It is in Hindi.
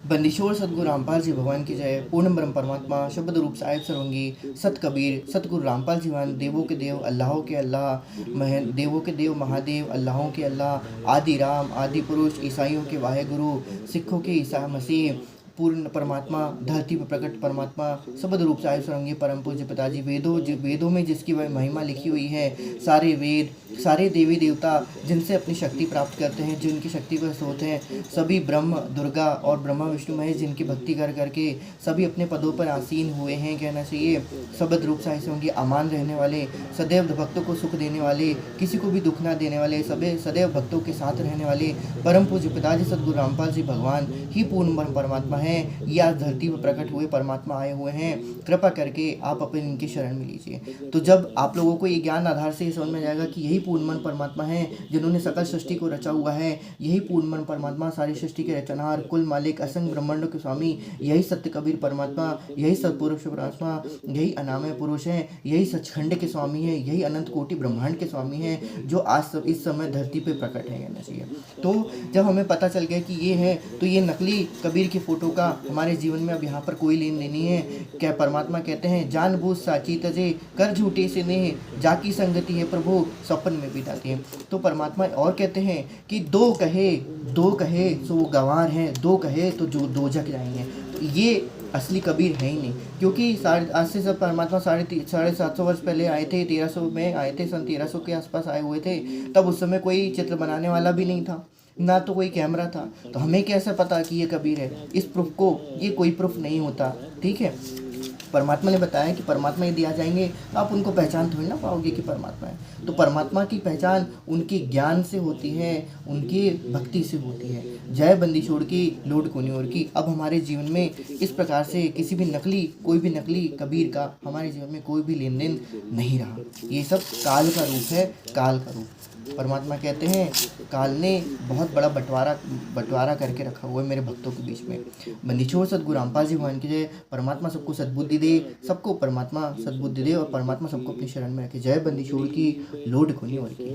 बंदीशोर सतगुरु रामपाल जी भगवान की जय। पूर्ण ब्रह्म परमात्मा शब्द रूप साहिब सरंगी सत कबीर सतगुरु रामपाल जी भगवान देवों के देव अल्लाहों के अल्लाह देवों के देव महादेव अल्लाहों के अल्लाह आदि राम आदि पुरुष ईसाइयों के वाहे गुरु सिखों के ईसा मसीह पूर्ण परमात्मा धरती पर प्रकट परमात्मा शब्द रूप साहिब सरंगी परम पूज्य पिताजी वेदों में जिसकी वह महिमा लिखी हुई है। सारे वेद सारे देवी देवता जिनसे अपनी शक्ति प्राप्त करते हैं, जिनकी शक्ति पर सोते हैं, सभी ब्रह्म दुर्गा और ब्रह्मा विष्णु महेश जिनकी भक्ति कर करके सभी अपने पदों पर आसीन हुए हैं कहना चाहिए। शब्द रूप साहिब सरंगी अमान रहने वाले, सदैव भक्तों को सुख देने वाले, किसी को भी दुख ना देने वाले, सदैव भक्तों के साथ रहने वाले परम पूज्य पिताजी सतगुरु रामपाल जी भगवान ही पूर्ण ब्रह्म परमात्मा है। ये आज धरती पर प्रकट हुए परमात्मा आए हुए हैं। कृपा करके आप अपने इनकी शरण में लीजिए। तो जब आप लोगों को ये ज्ञान आधार से समझ में जाएगा कि यही पूर्ण मन परमात्मा है जिन्होंने सकल सृष्टि को रचा हुआ है, यही पूर्ण मन परमात्मा सारी सृष्टि के रचनहार कुल मालिक असंग ब्रह्मांडों के स्वामी, यही सत्य कबीर परमात्मा, यही सतपुरुष परमात्मा, यही अनामय पुरुष है, यही सचखंड के स्वामी है, यही अनंत कोटि ब्रह्मांड के स्वामी है जो आज इस समय धरती पे प्रकट है कहना चाहिए। तो जब हमें पता चल गया कि ये है, तो ये नकली कबीर की फोटो का हमारे जीवन में अब यहाँ पर कोई लेन देन नहीं है। क्या परमात्मा कहते हैं, जानबूझ साची तजे कर झूठे से नेह जाकी संगति है प्रभु स्वप्न में बिताती है। तो परमात्मा और कहते हैं कि दो कहे तो वो गंवार हैं, दो कहे तो जो दोजक जाएंगे। तो ये असली कबीर है ही नहीं, क्योंकि आज से सब परमात्मा 750 वर्ष पहले आए थे, 1300 में आए थे, सन 1300 के आसपास आए हुए थे। तब उस समय कोई चित्र बनाने वाला भी नहीं था, ना तो कोई कैमरा था, तो हमें कैसे पता कि ये कबीर है। इस प्रूफ को ये कोई प्रूफ नहीं होता, ठीक है। परमात्मा ने बताया कि परमात्मा यदि आ जाएंगे तो आप उनको पहचान थोड़ी ना पाओगे कि परमात्मा है। तो परमात्मा की पहचान उनके ज्ञान से होती है, उनकी भक्ति से होती है। जय बंदी छोड़ की लोड कोनी और की। अब हमारे जीवन में इस प्रकार से किसी भी नकली कोई भी नकली कबीर का हमारे जीवन में कोई भी लेन देन नहीं रहा। ये सब काल का रूप है, काल का रूप। परमात्मा कहते हैं काल ने बहुत बड़ा बंटवारा करके रखा हुआ है मेरे भक्तों के बीच में। बंदीछोड़ सतगुरु रामपाल जी भगवान की जय। परमात्मा सबको सद्बुद्धि दे, सबको परमात्मा सद्बुद्धि दे और परमात्मा सबको अपनी शरण में रखे। जय बंदीछोड़ की लोड कोनी और की।